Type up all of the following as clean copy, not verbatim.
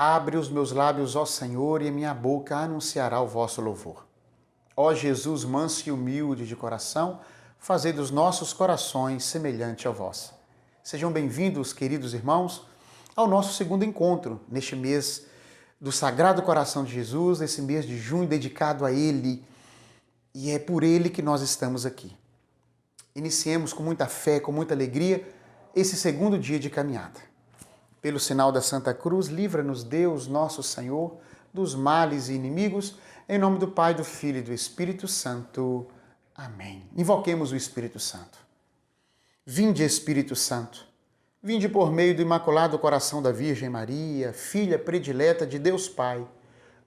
Abre os meus lábios, ó Senhor, e a minha boca anunciará o vosso louvor. Ó Jesus, manso e humilde de coração, fazei dos nossos corações semelhante ao vosso. Sejam bem-vindos, queridos irmãos, ao nosso segundo encontro, neste mês do Sagrado Coração de Jesus, nesse mês de junho dedicado a Ele, e é por Ele que nós estamos aqui. Iniciemos com muita fé, com muita alegria, esse segundo dia de caminhada. Pelo sinal da Santa Cruz, livra-nos Deus, nosso Senhor, dos males e inimigos, em nome do Pai, do Filho e do Espírito Santo. Amém. Invoquemos o Espírito Santo. Vinde, Espírito Santo, vinde por meio do Imaculado Coração da Virgem Maria, filha predileta de Deus Pai,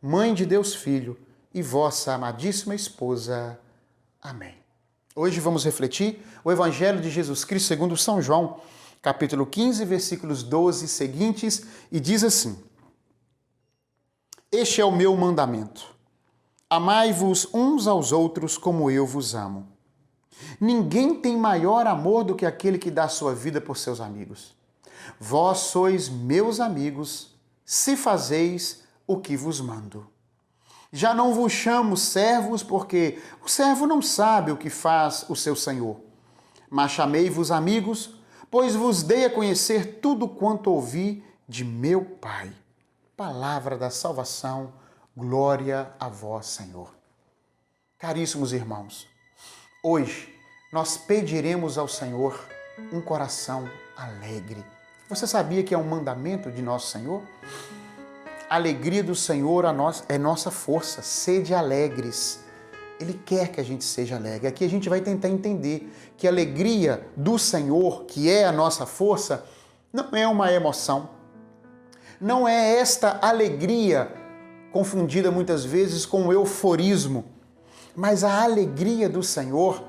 mãe de Deus Filho e vossa amadíssima esposa. Amém. Hoje vamos refletir o Evangelho de Jesus Cristo segundo São João, capítulo 15, versículos 12 seguintes, e diz assim: Este é o meu mandamento. Amai-vos uns aos outros como eu vos amo. Ninguém tem maior amor do que aquele que dá sua vida por seus amigos. Vós sois meus amigos, se fazeis o que vos mando. Já não vos chamo servos, porque o servo não sabe o que faz o seu senhor. Mas chamei-vos amigos, pois vos dei a conhecer tudo quanto ouvi de meu Pai. Palavra da salvação, glória a vós, Senhor. Caríssimos irmãos, hoje nós pediremos ao Senhor um coração alegre. Você sabia que é um mandamento de nosso Senhor? A alegria do Senhor é nossa força, sede alegres. Ele quer que a gente seja alegre. Aqui a gente vai tentar entender que a alegria do Senhor, que é a nossa força, não é uma emoção. Não é esta alegria confundida muitas vezes com o euforismo. Mas a alegria do Senhor,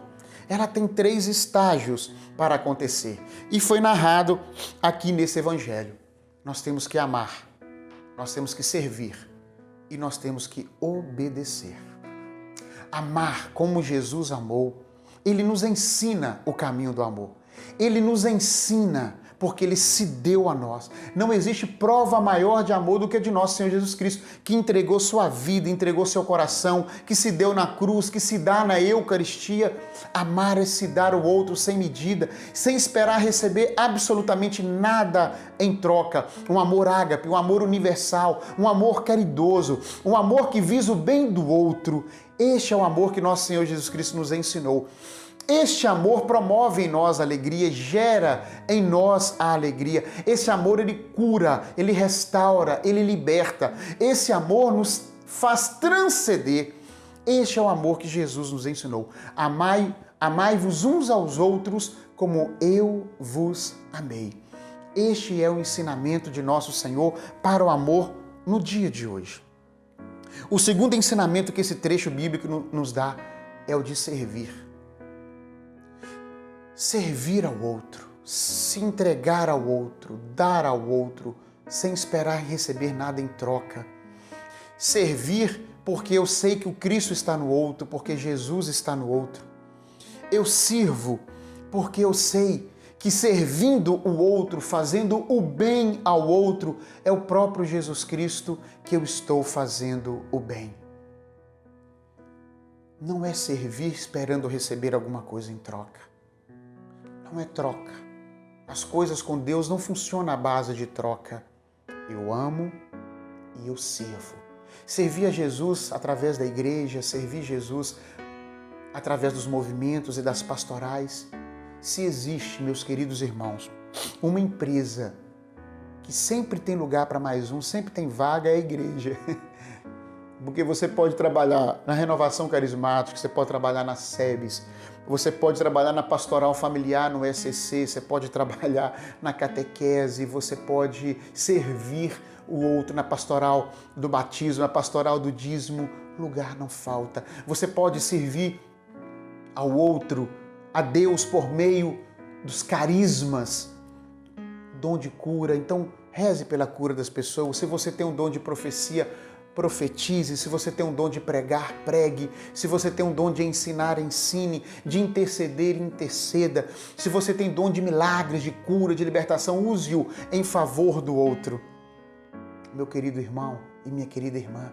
ela tem 3 estágios para acontecer. E foi narrado aqui nesse Evangelho. Nós temos que amar, nós temos que servir e nós temos que obedecer. Amar como Jesus amou, Ele nos ensina o caminho do amor. Ele nos ensina porque Ele se deu a nós. Não existe prova maior de amor do que a de nosso Senhor Jesus Cristo, que entregou sua vida, entregou seu coração, que se deu na cruz, que se dá na Eucaristia. Amar é se dar ao outro sem medida, sem esperar receber absolutamente nada em troca. Um amor ágape, um amor universal, um amor caridoso, um amor que visa o bem do outro. Este é o amor que nosso Senhor Jesus Cristo nos ensinou. Este amor promove em nós a alegria, gera em nós a alegria. Esse amor, ele cura, ele restaura, ele liberta. Esse amor nos faz transcender. Este é o amor que Jesus nos ensinou. Amai-vos uns aos outros como eu vos amei. Este é o ensinamento de nosso Senhor para o amor no dia de hoje. O segundo ensinamento que esse trecho bíblico nos dá é o de servir. Servir ao outro, se entregar ao outro, dar ao outro, sem esperar receber nada em troca. Servir porque eu sei que o Cristo está no outro, porque Jesus está no outro. Eu sirvo porque eu sei que servindo o outro, fazendo o bem ao outro, é o próprio Jesus Cristo que eu estou fazendo o bem. Não é servir esperando receber alguma coisa em troca. Não é troca. As coisas com Deus não funcionam à base de troca. Eu amo e eu sirvo. Servir a Jesus através da igreja, servir Jesus através dos movimentos e das pastorais. Se existe, meus queridos irmãos, uma empresa que sempre tem lugar para mais um, sempre tem vaga, é a igreja. Porque você pode trabalhar na renovação carismática, você pode trabalhar na SEBS, você pode trabalhar na pastoral familiar, no SCC, você pode trabalhar na catequese, você pode servir o outro na pastoral do batismo, na pastoral do dízimo, lugar não falta. Você pode servir ao outro, a Deus por meio dos carismas, dom de cura. Então, reze pela cura das pessoas. Se você tem um dom de profecia, profetize. Se você tem um dom de pregar, pregue. Se você tem um dom de ensinar, ensine. De interceder, interceda. Se você tem dom de milagres, de cura, de libertação, use-o em favor do outro. meu querido irmão e minha querida irmã,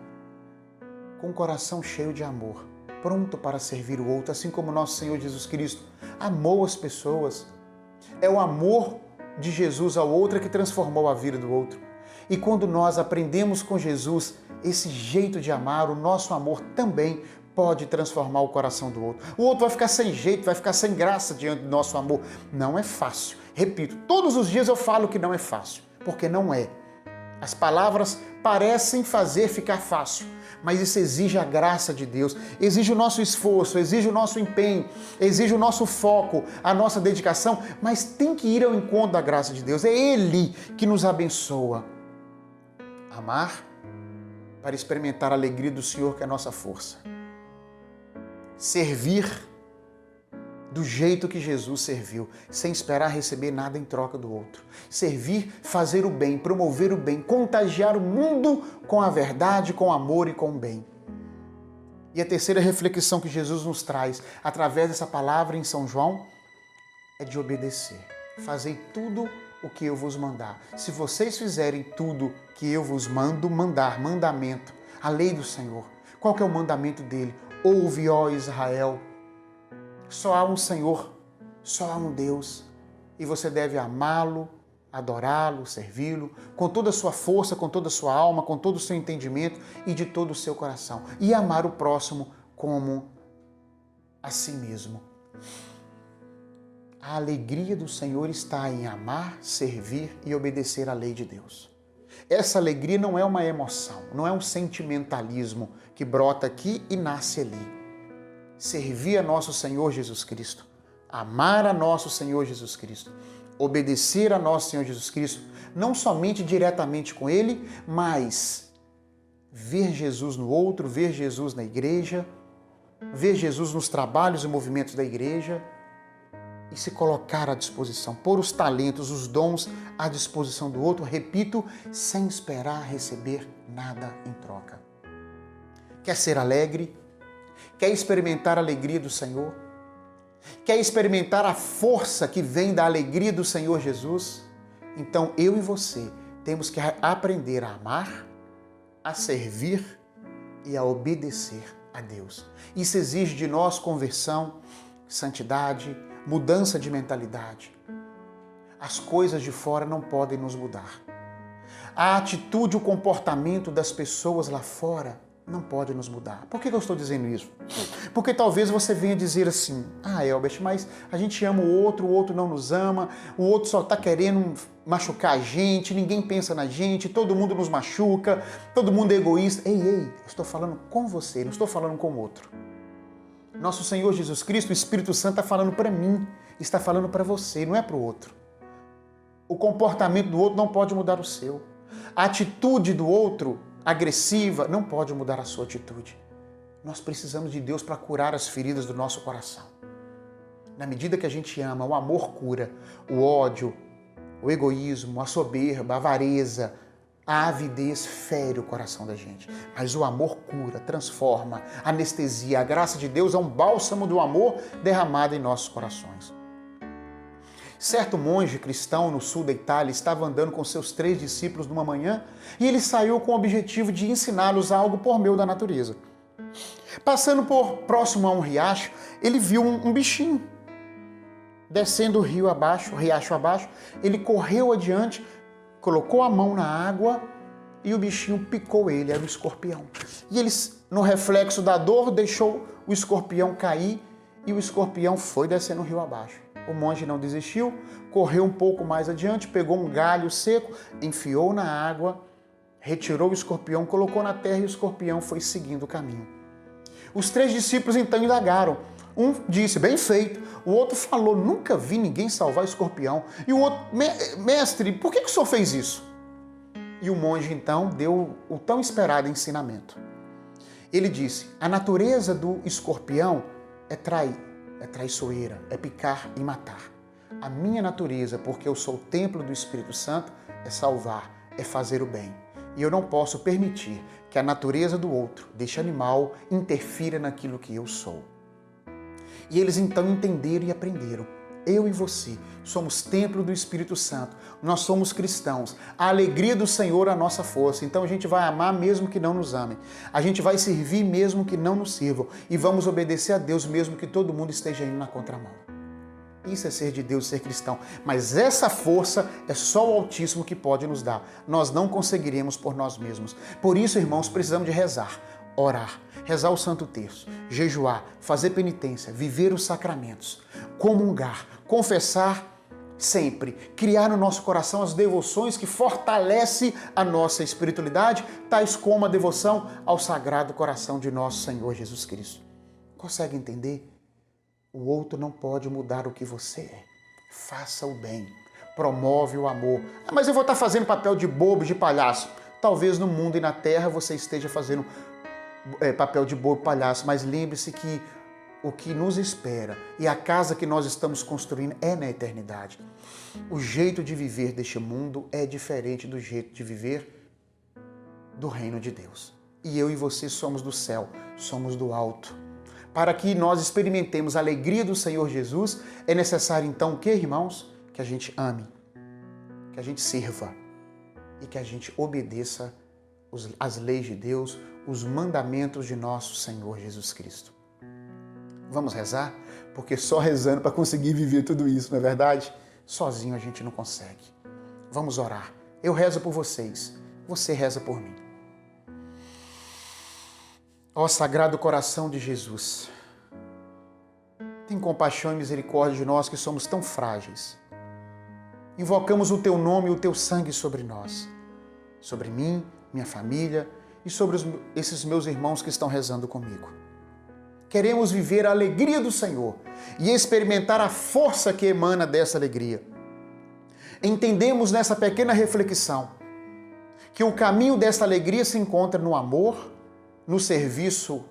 com um coração cheio de amor, pronto para servir o outro, assim como nosso Senhor Jesus Cristo amou as pessoas. É o amor de Jesus ao outro que transformou a vida do outro. E quando nós aprendemos com Jesus esse jeito de amar, o nosso amor também pode transformar o coração do outro. O outro vai ficar sem jeito, vai ficar sem graça diante do nosso amor. Não é fácil. Repito, todos os dias eu falo que não é fácil, porque não é. As palavras parecem fazer ficar fácil, mas isso exige a graça de Deus, exige o nosso esforço, exige o nosso empenho, exige o nosso foco, a nossa dedicação, mas tem que ir ao encontro da graça de Deus. É Ele que nos abençoa. Amar para experimentar a alegria do Senhor, que é a nossa força. Servir do jeito que Jesus serviu, sem esperar receber nada em troca do outro. Servir, fazer o bem, promover o bem, contagiar o mundo com a verdade, com o amor e com o bem. E a terceira reflexão que Jesus nos traz, através dessa palavra em São João, é de obedecer. Fazei tudo o que eu vos mandar. Se vocês fizerem tudo que eu vos mando, mandamento, a lei do Senhor. Qual que é o mandamento dele? Ouve, ó Israel, só há um Senhor, só há um Deus, e você deve amá-lo, adorá-lo, servi-lo, com toda a sua força, com toda a sua alma, com todo o seu entendimento e de todo o seu coração, e amar o próximo como a si mesmo. A alegria do Senhor está em amar, servir e obedecer à lei de Deus. Essa alegria não é uma emoção, não é um sentimentalismo que brota aqui e nasce ali. Servir a nosso Senhor Jesus Cristo, amar a nosso Senhor Jesus Cristo, obedecer a nosso Senhor Jesus Cristo, não somente diretamente com Ele, mas ver Jesus no outro, ver Jesus na igreja, ver Jesus nos trabalhos e movimentos da igreja e se colocar à disposição, pôr os talentos, os dons à disposição do outro, repito, sem esperar receber nada em troca. Quer ser alegre? Quer experimentar a alegria do Senhor? Quer experimentar a força que vem da alegria do Senhor Jesus? Então eu e você temos que aprender a amar, a servir e a obedecer a Deus. Isso exige de nós conversão, santidade, mudança de mentalidade. As coisas de fora não podem nos mudar. A atitude, o comportamento das pessoas lá fora não pode nos mudar. Por que eu estou dizendo isso? Porque talvez você venha dizer assim, Elbert, mas a gente ama o outro não nos ama, o outro só está querendo machucar a gente, ninguém pensa na gente, todo mundo nos machuca, todo mundo é egoísta. Ei, eu estou falando com você, não estou falando com o outro. Nosso Senhor Jesus Cristo, o Espírito Santo está falando para mim, está falando para você, não é para o outro. O comportamento do outro não pode mudar o seu. A atitude do outro agressiva não pode mudar a sua atitude. Nós precisamos de Deus para curar as feridas do nosso coração. Na medida que a gente ama, o amor cura, o ódio, o egoísmo, a soberba, a avareza, a avidez fere o coração da gente. Mas o amor cura, transforma, anestesia. A graça de Deus é um bálsamo do amor derramado em nossos corações. Certo monge cristão no sul da Itália estava andando com seus 3 discípulos numa manhã e ele saiu com o objetivo de ensiná-los algo por meio da natureza. Passando próximo a um riacho, ele viu um bichinho. Descendo o riacho abaixo, ele correu adiante, colocou a mão na água e o bichinho picou ele, era um escorpião. E ele, no reflexo da dor, deixou o escorpião cair e o escorpião foi descendo o rio abaixo. O monge não desistiu, correu um pouco mais adiante, pegou um galho seco, enfiou na água, retirou o escorpião, colocou na terra e o escorpião foi seguindo o caminho. Os 3 discípulos então indagaram. Um disse, bem feito. O outro falou, nunca vi ninguém salvar escorpião. E o outro, mestre, por que o senhor fez isso? E o monge então deu o tão esperado ensinamento. Ele disse, a natureza do escorpião é traiçoeira, é picar e matar. A minha natureza, porque eu sou o templo do Espírito Santo, é salvar, é fazer o bem. E eu não posso permitir que a natureza do outro, deste animal, interfira naquilo que eu sou. E eles então entenderam e aprenderam. Eu e você somos templo do Espírito Santo. Nós somos cristãos. A alegria do Senhor é a nossa força. Então a gente vai amar mesmo que não nos amem. A gente vai servir mesmo que não nos sirvam. E vamos obedecer a Deus mesmo que todo mundo esteja indo na contramão. Isso é ser de Deus, ser cristão. Mas essa força é só o Altíssimo que pode nos dar. Nós não conseguiremos por nós mesmos. Por isso, irmãos, precisamos de rezar, orar, rezar o Santo Terço, jejuar, fazer penitência, viver os sacramentos, comungar, confessar sempre, criar no nosso coração as devoções que fortalecem a nossa espiritualidade, tais como a devoção ao Sagrado Coração de nosso Senhor Jesus Cristo. Consegue entender? O outro não pode mudar o que você é. Faça o bem, promove o amor. Mas eu vou estar fazendo papel de bobo, de palhaço. Talvez no mundo e na terra você esteja fazendo papel de bobo, palhaço, mas lembre-se que o que nos espera e a casa que nós estamos construindo é na eternidade. O jeito de viver deste mundo é diferente do jeito de viver do reino de Deus. E eu e você somos do céu, somos do alto. Para que nós experimentemos a alegria do Senhor Jesus, é necessário então o que, irmãos? Que a gente ame, que a gente sirva e que a gente obedeça as leis de Deus, os mandamentos de nosso Senhor Jesus Cristo. Vamos rezar? Porque só rezando para conseguir viver tudo isso, não é verdade? Sozinho a gente não consegue. Vamos orar. Eu rezo por vocês, você reza por mim. Ó Sagrado Coração de Jesus, tem compaixão e misericórdia de nós que somos tão frágeis. Invocamos o Teu nome e o Teu sangue sobre nós, sobre mim, minha família e sobre esses meus irmãos que estão rezando comigo. Queremos viver a alegria do Senhor e experimentar a força que emana dessa alegria. Entendemos nessa pequena reflexão que o caminho dessa alegria se encontra no amor, no serviço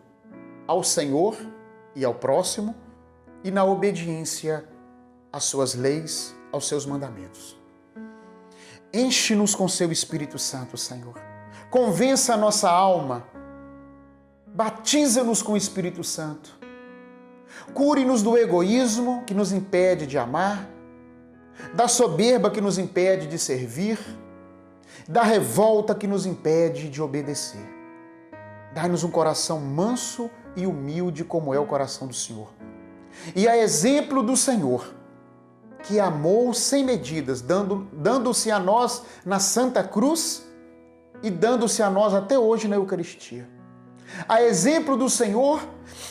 ao Senhor e ao próximo e na obediência às suas leis, aos seus mandamentos. Enche-nos com seu Espírito Santo, Senhor. Convença a nossa alma. Batiza-nos com o Espírito Santo. Cure-nos do egoísmo que nos impede de amar, da soberba que nos impede de servir, da revolta que nos impede de obedecer. Dai-nos um coração manso e humilde como é o coração do Senhor. E a exemplo do Senhor, que amou sem medidas, dando-se a nós na Santa Cruz e dando-se a nós até hoje na Eucaristia. A exemplo do Senhor,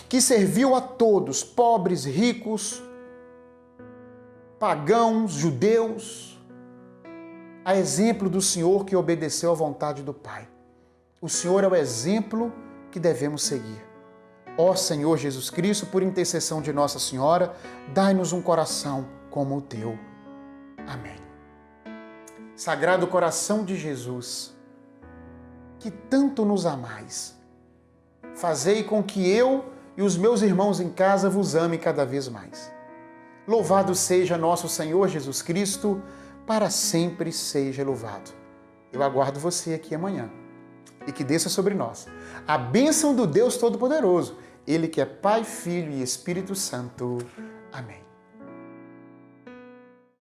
que serviu a todos, pobres, ricos, pagãos, judeus. A exemplo do Senhor que obedeceu à vontade do Pai. O Senhor é o exemplo que devemos seguir. Ó Senhor Jesus Cristo, por intercessão de Nossa Senhora, dai-nos um coração como o Teu. Amém. Sagrado Coração de Jesus, que tanto nos amais, fazei com que eu e os meus irmãos em casa vos amem cada vez mais. Louvado seja nosso Senhor Jesus Cristo, para sempre seja louvado. Eu aguardo você aqui amanhã. E que desça sobre nós a bênção do Deus Todo-Poderoso, Ele que é Pai, Filho e Espírito Santo. Amém.